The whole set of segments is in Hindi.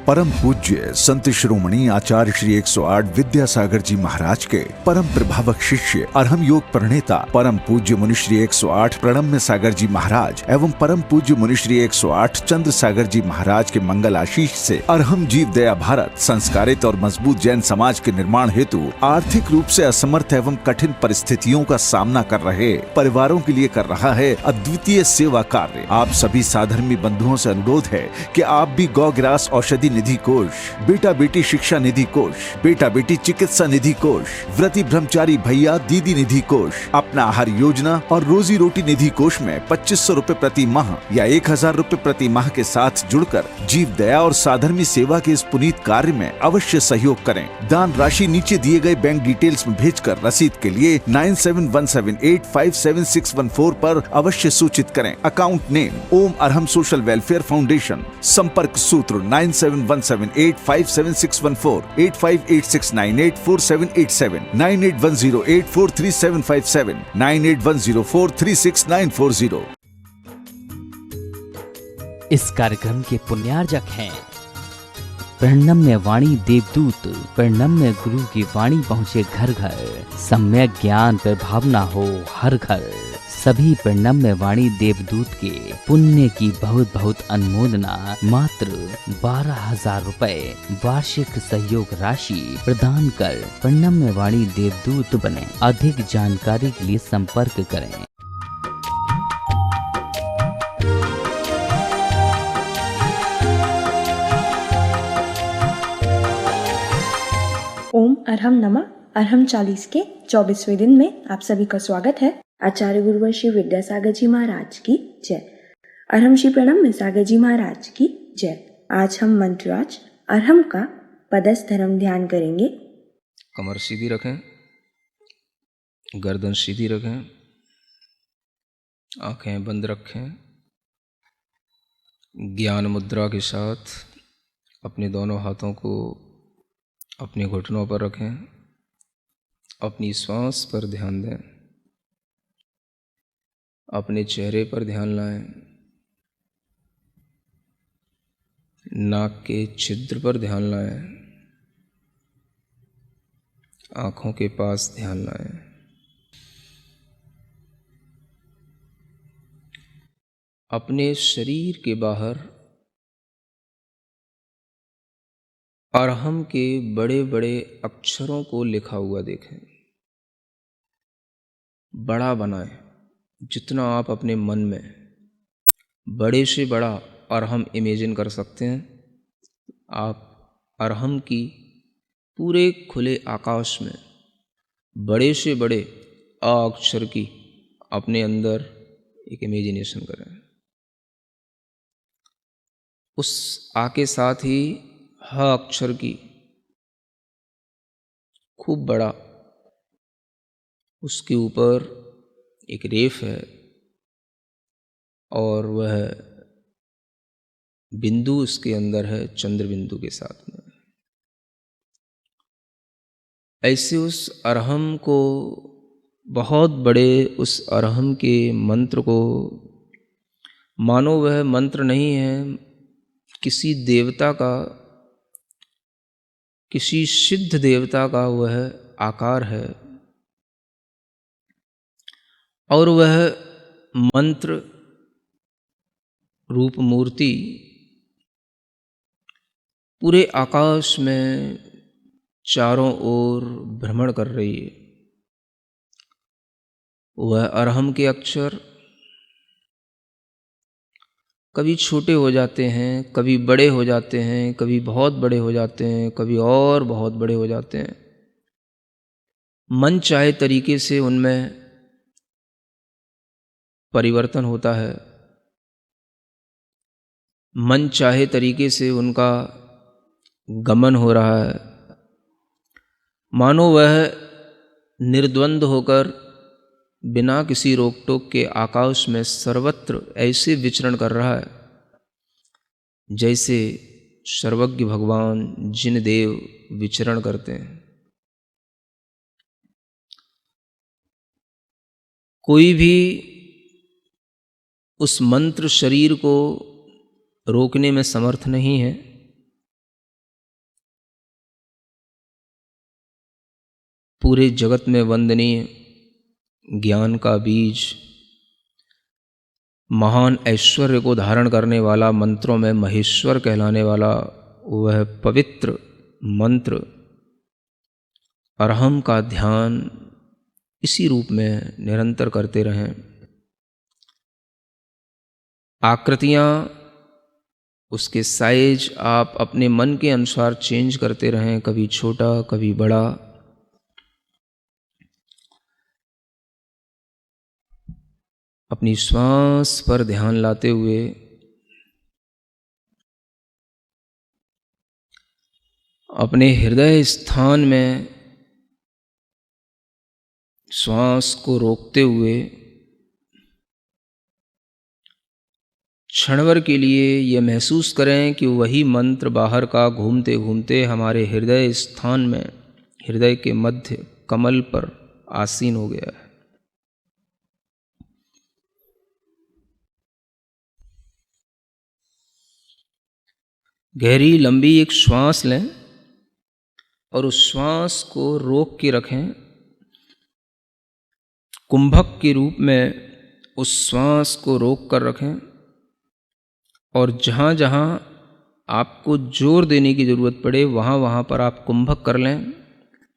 परम पूज्य संत शिरोमणि आचार्य श्री 108 विद्यासागर जी महाराज के परम प्रभावक शिष्य अरहम योग प्रणेता परम पूज्य मुनि श्री 108 प्रणम्य सागर जी महाराज एवं परम पूज्य मुनि श्री 108 चंद्र सागर जी महाराज के मंगल आशीष से अरहम जीव दया भारत संस्कारित और मजबूत जैन समाज के निर्माण हेतु आर्थिक रूप से असमर्थ एवं कठिन परिस्थितियों का सामना कर रहे परिवारों के लिए कर रहा है अद्वितीय सेवा कार्य। आप सभी साधर्मी बंधुओं से अनुरोध है कि आप भी गौ ग्रास औषधि निधि कोष, बेटा बेटी शिक्षा निधि कोष, बेटा बेटी चिकित्सा निधि कोष, व्रती ब्रह्मचारी भैया दीदी निधि कोष, अपना आहार योजना और रोजी रोटी निधि कोष में 2500 रूपए प्रति माह या 1000 रूपए प्रति माह के साथ जुड़कर जीव दया और साधर्मी सेवा के इस पुनीत कार्य में अवश्य सहयोग करें। दान राशि नीचे दिए गए बैंक डिटेल्स में भेजकर रसीद के लिए 9717857614 पर अवश्य सूचित करें। अकाउंट नेम ओम अरहम सोशल वेलफेयर फाउंडेशन। संपर्क सूत्र 9717857614, 8586984787, 9810843757, 9810436940। इस कार्यक्रम के पुण्यार्जक हैं प्रणम्य वाणी देवदूत। प्रणम्य गुरु की वाणी पहुँचे घर घर, सम्यक ज्ञान पर भावना हो हर घर। सभी प्रणम्य वाणी देवदूत के पुण्य की बहुत बहुत अनुमोदना मात्र 12,000 रुपए वार्षिक सहयोग राशि प्रदान कर प्रणम्य वाणी देवदूत बने। अधिक जानकारी के लिए संपर्क करें। ओम अरहम नमः। अरहम 40 के 24वें दिन में आप सभी का स्वागत है। आचार्य गुरुवर श्री विद्यासागर जी महाराज की जय। अरहम श्री प्रणम्य सागर जी महाराज की जय। आज हम मंत्रराज अरहम का पदस्थ धर्म ध्यान करेंगे। कमर सीधी रखें, गर्दन सीधी रखें, आंखें बंद रखें। ज्ञान मुद्रा के साथ अपने दोनों हाथों को अपने घुटनों पर रखें। अपनी श्वास पर ध्यान दें। अपने चेहरे पर ध्यान लाएं। नाक के छिद्र पर ध्यान लाएं। आँखों के पास ध्यान लाएं। अपने शरीर के बाहर अरहम के बड़े बड़े अक्षरों को लिखा हुआ देखें। बड़ा बनाएं। जितना आप अपने मन में बड़े से बड़ा अरहम इमेजिन कर सकते हैं, आप अरहम की पूरे खुले आकाश में बड़े से बड़े अ अक्षर की अपने अंदर एक इमेजिनेशन करें। उस आ के साथ ही ह अक्षर की खूब बड़ा उसके ऊपर एक रेफ है और वह बिंदु उसके अंदर है चंद्र बिंदु के साथ में। ऐसे उस अरहम को, बहुत बड़े उस अरहम के मंत्र को मानो वह मंत्र नहीं है, किसी देवता का, किसी सिद्ध देवता का वह आकार है और वह मंत्र रूप मूर्ति पूरे आकाश में चारों ओर भ्रमण कर रही है। वह अरहम के अक्षर कभी छोटे हो जाते हैं, कभी बड़े हो जाते हैं, कभी बहुत बड़े हो जाते हैं, कभी और बहुत बड़े हो जाते हैं। मन चाहे तरीके से उनमें परिवर्तन होता है। मन चाहे तरीके से उनका गमन हो रहा है। मानो वह निर्द्वंद होकर बिना किसी रोक टोक के आकाश में सर्वत्र ऐसे विचरण कर रहा है जैसे सर्वज्ञ भगवान जिन देव विचरण करते हैं। कोई भी उस मंत्र शरीर को रोकने में समर्थ नहीं है। पूरे जगत में वंदनीय ज्ञान का बीज, महान ऐश्वर्य को धारण करने वाला, मंत्रों में महेश्वर कहलाने वाला वह पवित्र मंत्र अरहम का ध्यान इसी रूप में निरंतर करते रहें। आकृतियाँ, उसके साइज आप अपने मन के अनुसार चेंज करते रहें, कभी छोटा कभी बड़ा। अपनी श्वास पर ध्यान लाते हुए अपने हृदय स्थान में श्वास को रोकते हुए क्षणभर के लिए यह महसूस करें कि वही मंत्र बाहर का घूमते घूमते हमारे हृदय स्थान में, हृदय के मध्य कमल पर आसीन हो गया है। गहरी लंबी एक श्वास लें और उस श्वास को रोक के रखें। कुंभक के रूप में उस श्वास को रोक कर रखें और जहाँ जहाँ आपको जोर देने की ज़रूरत पड़े वहाँ वहाँ पर आप कुंभक कर लें।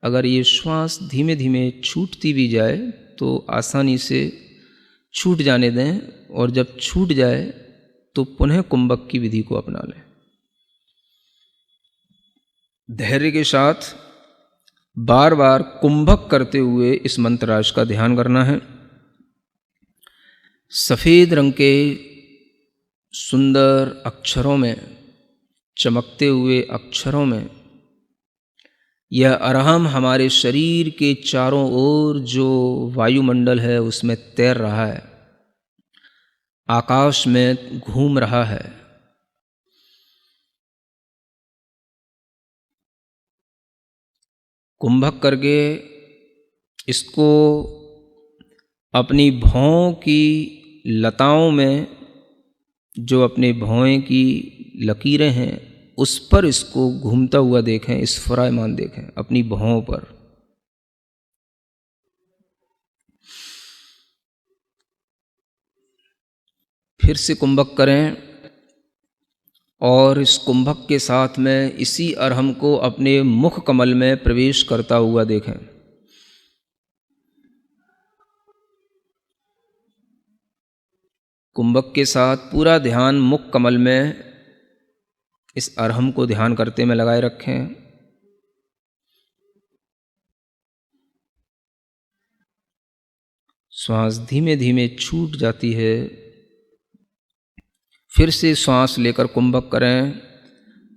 अगर ये श्वास धीमे धीमे छूटती भी जाए तो आसानी से छूट जाने दें, और जब छूट जाए तो पुनः कुंभक की विधि को अपना लें। धैर्य के साथ बार बार कुंभक करते हुए इस मंत्रराज का ध्यान करना है। सफ़ेद रंग के सुंदर अक्षरों में, चमकते हुए अक्षरों में यह अरहम हमारे शरीर के चारों ओर जो वायुमंडल है उसमें तैर रहा है, आकाश में घूम रहा है। कुंभक करके इसको अपनी भौं की लताओं में, जो अपने भौं की लकीरें हैं उस पर इसको घूमता हुआ देखें, स्फुरायमान देखें अपनी भौं पर। फिर से कुंभक करें और इस कुंभक के साथ में इसी अरहम को अपने मुख कमल में प्रवेश करता हुआ देखें। कुंभक के साथ पूरा ध्यान मुख कमल में इस अरहम को ध्यान करते में लगाए रखें। श्वास धीमे धीमे छूट जाती है। फिर से श्वास लेकर कुंभक करें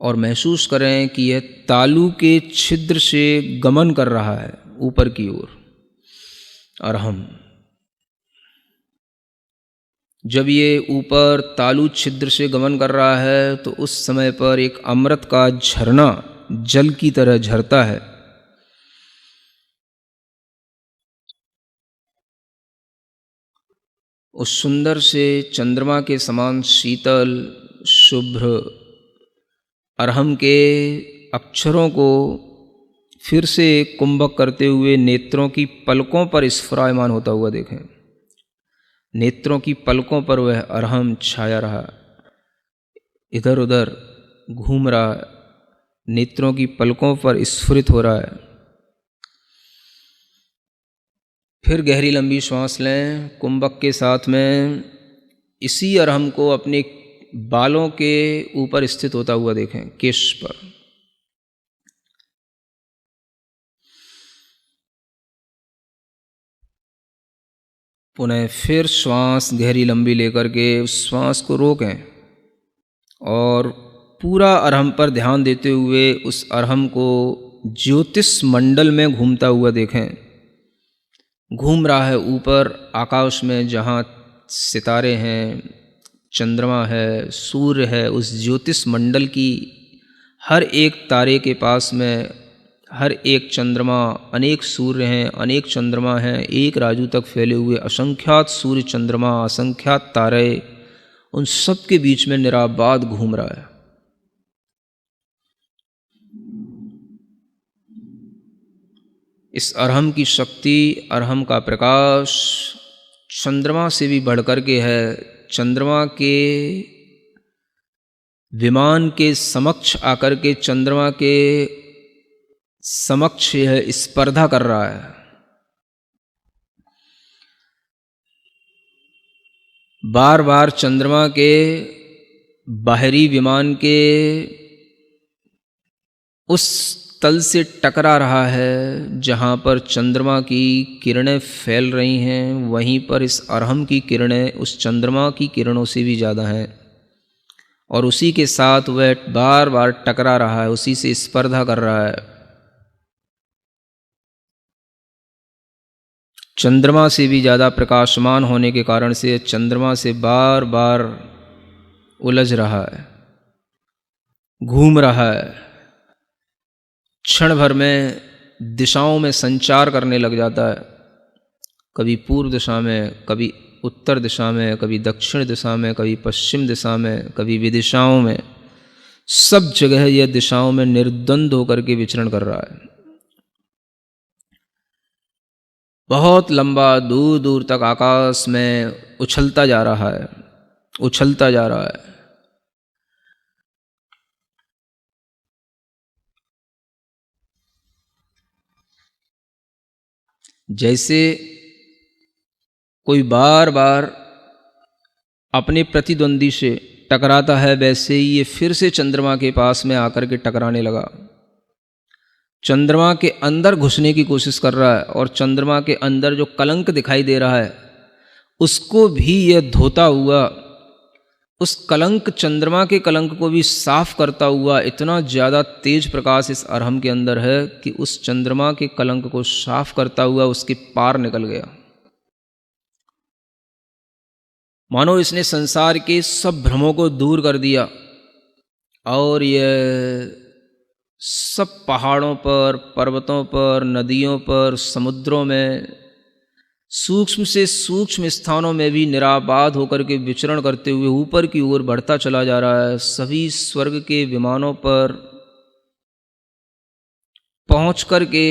और महसूस करें कि यह तालू के छिद्र से गमन कर रहा है ऊपर की ओर अरहम। जब ये ऊपर तालु छिद्र से गमन कर रहा है तो उस समय पर एक अमृत का झरना जल की तरह झरता है। उस सुंदर से चंद्रमा के समान शीतल शुभ्र अरहम के अक्षरों को फिर से कुंभक करते हुए नेत्रों की पलकों पर स्फुरायमान होता हुआ देखें। नेत्रों की पलकों पर वह अरहम छाया रहा, इधर उधर घूम रहा, नेत्रों की पलकों पर स्फुरित हो रहा है। फिर गहरी लंबी श्वास लें। कुंभक के साथ में इसी अरहम को अपने बालों के ऊपर स्थित होता हुआ देखें, केश पर। पुनः फिर श्वास गहरी लंबी लेकर के उस श्वास को रोकें और पूरा अरहम पर ध्यान देते हुए उस अरहम को ज्योतिष मंडल में घूमता हुआ देखें। घूम रहा है ऊपर आकाश में, जहाँ सितारे हैं, चंद्रमा है, सूर्य है, उस ज्योतिष मंडल की हर एक तारे के पास में हर एक चंद्रमा, अनेक सूर्य हैं, अनेक चंद्रमा हैं, एक राजू तक फैले हुए असंख्यात सूर्य चंद्रमा, असंख्यात तारे, उन सब के बीच में निराबाद घूम रहा है। इस अरहम की शक्ति, अरहम का प्रकाश चंद्रमा से भी बढ़कर के है। चंद्रमा के विमान के समक्ष आकर के चंद्रमा के समक्ष यह स्पर्धा कर रहा है। बार बार चंद्रमा के बाहरी विमान के उस तल से टकरा रहा है जहाँ पर चंद्रमा की किरणें फैल रही हैं, वहीं पर इस अरहम की किरणें उस चंद्रमा की किरणों से भी ज़्यादा हैं और उसी के साथ वह बार बार टकरा रहा है, उसी से स्पर्धा कर रहा है। चंद्रमा से भी ज़्यादा प्रकाशमान होने के कारण से चंद्रमा से बार बार उलझ रहा है, घूम रहा है, क्षण भर में दिशाओं में संचार करने लग जाता है। कभी पूर्व दिशा में, कभी उत्तर दिशा में, कभी दक्षिण दिशा में, कभी पश्चिम दिशा में, कभी विदिशाओं में, सब जगह यह दिशाओं में निर्द्वंद होकर के विचरण कर रहा है। बहुत लंबा दूर दूर तक आकाश में उछलता जा रहा है, उछलता जा रहा है। जैसे कोई बार बार अपने प्रतिद्वंदी से टकराता है, वैसे ही ये फिर से चंद्रमा के पास में आकर के टकराने लगा। चंद्रमा के अंदर घुसने की कोशिश कर रहा है और चंद्रमा के अंदर जो कलंक दिखाई दे रहा है उसको भी यह धोता हुआ, उस कलंक, चंद्रमा के कलंक को भी साफ करता हुआ इतना ज़्यादा तेज प्रकाश इस अरहम के अंदर है कि उस चंद्रमा के कलंक को साफ करता हुआ उसके पार निकल गया। मानो इसने संसार के सब भ्रमों को दूर कर दिया और यह सब पहाड़ों पर, पर्वतों पर, नदियों पर, समुद्रों में, सूक्ष्म से सूक्ष्म स्थानों में भी निराबाद होकर के विचरण करते हुए ऊपर की ओर बढ़ता चला जा रहा है। सभी स्वर्ग के विमानों पर पहुंच कर के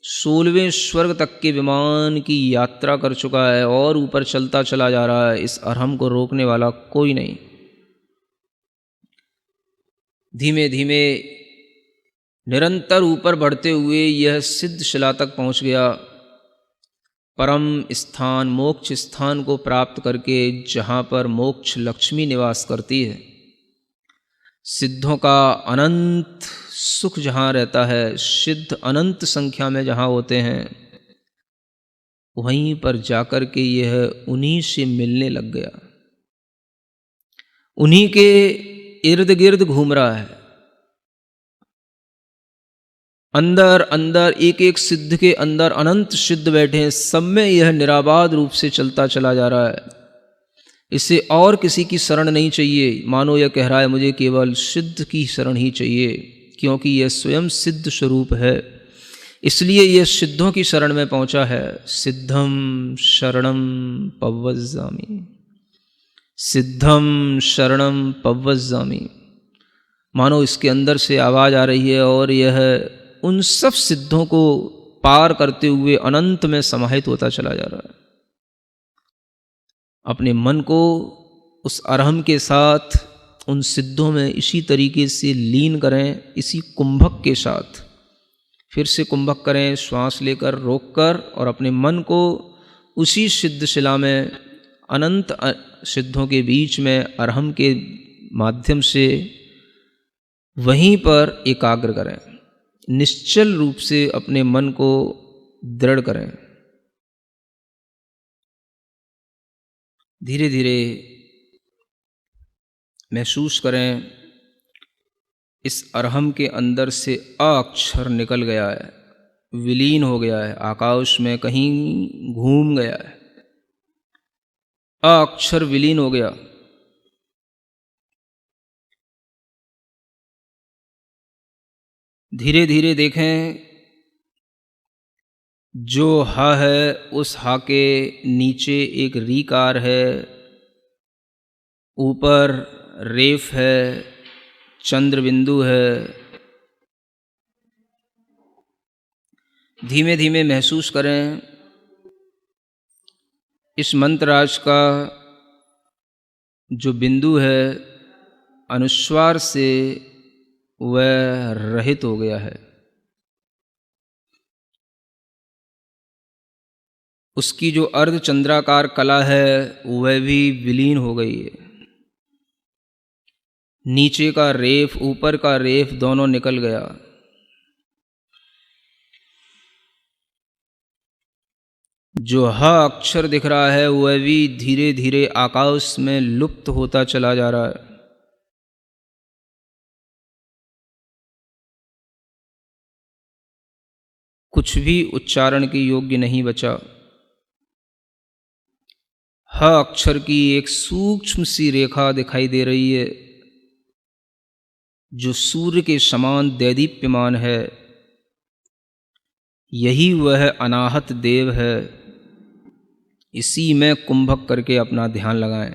16वें स्वर्ग तक के विमान की यात्रा कर चुका है और ऊपर चलता चला जा रहा है। इस अरहम को रोकने वाला कोई नहीं। धीमे धीमे निरंतर ऊपर बढ़ते हुए यह सिद्ध शिला तक पहुंच गया, परम स्थान, मोक्ष स्थान को प्राप्त करके, जहाँ पर मोक्ष लक्ष्मी निवास करती है। सिद्धों का अनंत सुख जहाँ रहता है, सिद्ध अनंत संख्या में जहाँ होते हैं, वहीं पर जाकर के यह उन्हीं से मिलने लग गया, उन्हीं के इर्द गिर्द घूम रहा है। अंदर अंदर एक एक सिद्ध के अंदर अनंत सिद्ध बैठे हैं, सब में यह निराबाद रूप से चलता चला जा रहा है। इसे और किसी की शरण नहीं चाहिए। मानो यह कह रहा है मुझे केवल सिद्ध की शरण ही चाहिए, क्योंकि यह स्वयं सिद्ध स्वरूप है, इसलिए यह सिद्धों की शरण में पहुंचा है। सिद्धम शरणम पव्वज्जामि, सिद्धम शरणम पव्वज्जामि। मानो इसके अंदर से आवाज आ रही है और यह उन सब सिद्धों को पार करते हुए अनंत में समाहित होता चला जा रहा है। अपने मन को उस अरहम के साथ उन सिद्धों में इसी तरीके से लीन करें, इसी कुंभक के साथ फिर से कुंभक करें, श्वास लेकर, रोककर, और अपने मन को उसी सिद्ध शिला में, अनंत सिद्धों के बीच में, अरहम के माध्यम से वहीं पर एकाग्र करें। निश्चल रूप से अपने मन को दृढ़ करें। धीरे धीरे महसूस करें इस अरहम के अंदर से अ अक्षर निकल गया है, विलीन हो गया है, आकाश में कहीं घूम गया है। अ अक्षर विलीन हो गया। धीरे धीरे देखें, जो हा है उस हा के नीचे एक रीकार है, ऊपर रेफ है, चंद्र बिंदु है। धीमे धीमे महसूस करें इस मंत्रराज का जो बिंदु है अनुस्वार से वह रहित हो गया है। उसकी जो अर्धचंद्राकार कला है वह भी विलीन हो गई है। नीचे का रेफ ऊपर का रेफ दोनों निकल गया। जो ह अक्षर दिख रहा है वह भी धीरे धीरे आकाश में लुप्त होता चला जा रहा है। कुछ भी उच्चारण के योग्य नहीं बचा। ह अक्षर की एक सूक्ष्म सी रेखा दिखाई दे रही है जो सूर्य के समान दैदीप्यमान है। यही वह अनाहत देव है। इसी में कुंभक करके अपना ध्यान लगाएं।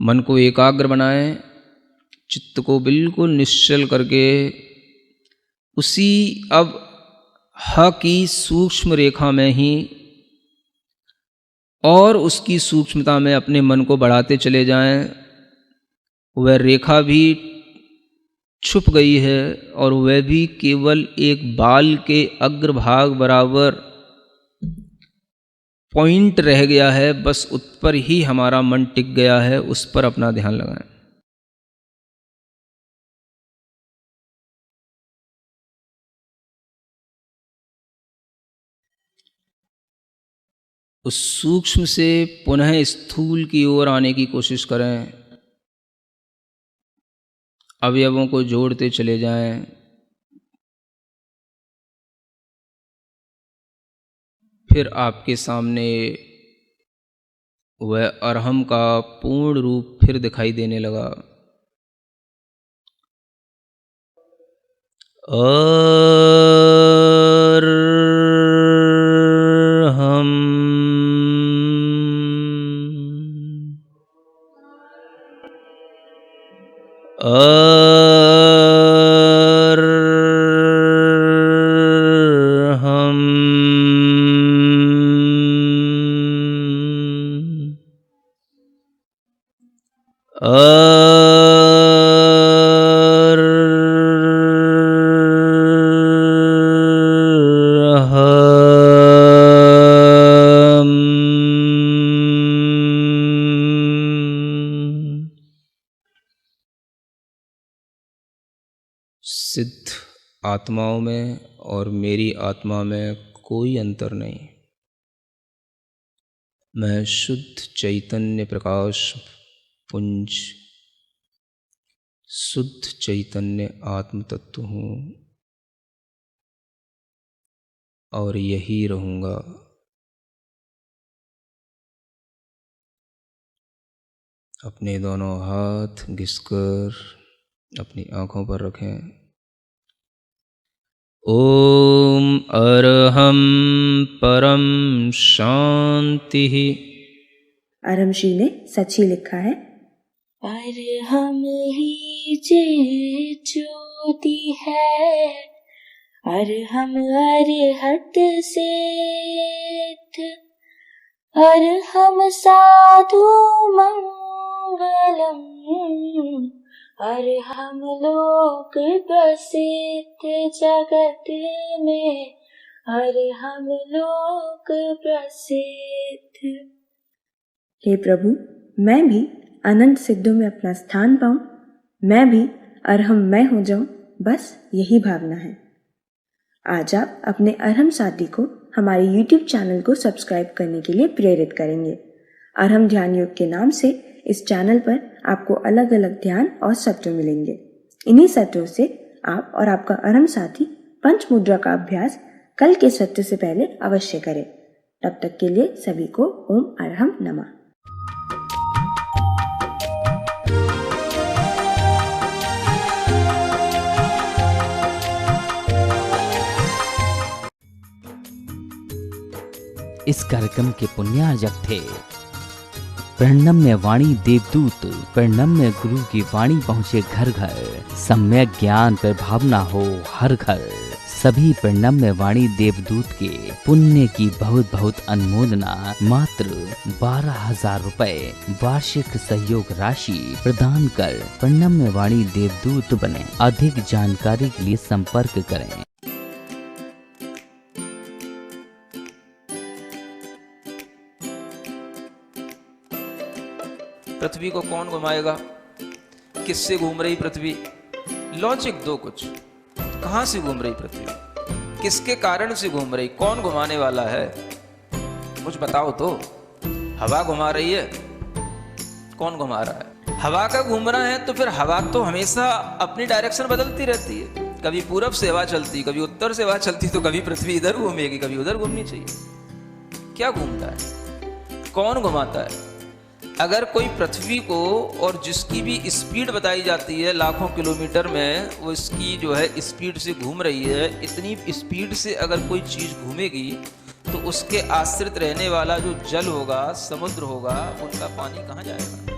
मन को एकाग्र बनाएं, चित्त को बिल्कुल निश्चल करके उसी अब ह की सूक्ष्म रेखा में ही और उसकी सूक्ष्मता में अपने मन को बढ़ाते चले जाएं। वह रेखा भी छुप गई है और वह भी केवल एक बाल के अग्रभाग बराबर पॉइंट रह गया है। बस उस पर ही हमारा मन टिक गया है। उस पर अपना ध्यान लगाएं। उस सूक्ष्म से पुनः स्थूल की ओर आने की कोशिश करें। अवयवों को जोड़ते चले जाएं। फिर आपके सामने वह अरहम का पूर्ण रूप फिर दिखाई देने लगा। सिद्ध आत्माओं में और मेरी आत्मा में कोई अंतर नहीं। मैं शुद्ध चैतन्य प्रकाश पुंज, शुद्ध चैतन्य आत्म तत्व हूँ और यही रहूँगा। अपने दोनों हाथ घिसकर अपनी आँखों पर रखें। ओम अरहम परम शांति। अरहम श्री ने सच ही लिखा है। अरहम ही जे ज्योति है, अरहम अरहत सिद्ध, अरहम साधु मंगलम, अरहम लोक प्रसिद्ध जगत में, अरहम लोक प्रसिद्ध। हे प्रभु, मैं भी अनंत सिद्धों में अपना स्थान पाऊं, मैं भी अरहम मैं हो जाऊं, बस यही भावना है। आज आप अपने अरहम साथी को हमारे YouTube चैनल को सब्सक्राइब करने के लिए प्रेरित करेंगे। अरहम ध्यान योग के नाम से इस चैनल पर आपको अलग अलग ध्यान और सत्र मिलेंगे। इन्हीं सत्रों से आप और आपका अरहम साथी पंच मुद्रा का अभ्यास कल के सत्र से पहले अवश्य करें। तब तक के लिए सभी को ओम अरहम नमः। इस कार्यक्रम के पुण्यार्जक थे प्रणम्य वाणी देवदूत, प्रणम्य गुरु की वाणी पहुँचे घर घर, सम्यक ज्ञान पर भावना हो हर घर। सभी प्रणम्य वाणी देवदूत के पुण्य की बहुत बहुत अनुमोदना मात्र 12,000 रुपए वार्षिक सहयोग राशि प्रदान कर प्रणम्य वाणी देवदूत बने। अधिक जानकारी के लिए संपर्क करें। पृथ्वी को कौन घुमाएगा? किससे घूम रही पृथ्वी? लॉजिक दो कुछ। कहां से घूम रही पृथ्वी? किसके कारण से घूम रही? कौन घुमाने वाला है? कुछ बताओ तो। हवा घुमा रही है? कौन घुमा रहा है? हवा का घूमना है तो फिर हवा तो हमेशा अपनी डायरेक्शन बदलती रहती है। कभी पूरब से हवा चलती, कभी उत्तर से हवा चलती, तो कभी पृथ्वी इधर घूमेगी, कभी उधर घूमनी चाहिए। क्या घूमता है? कौन घुमाता है? अगर कोई पृथ्वी को, और जिसकी भी स्पीड बताई जाती है लाखों किलोमीटर में, वो इसकी जो है स्पीड से घूम रही है, इतनी स्पीड से अगर कोई चीज़ घूमेगी तो उसके आश्रित रहने वाला जो जल होगा, समुद्र होगा, उनका पानी कहाँ जाएगा?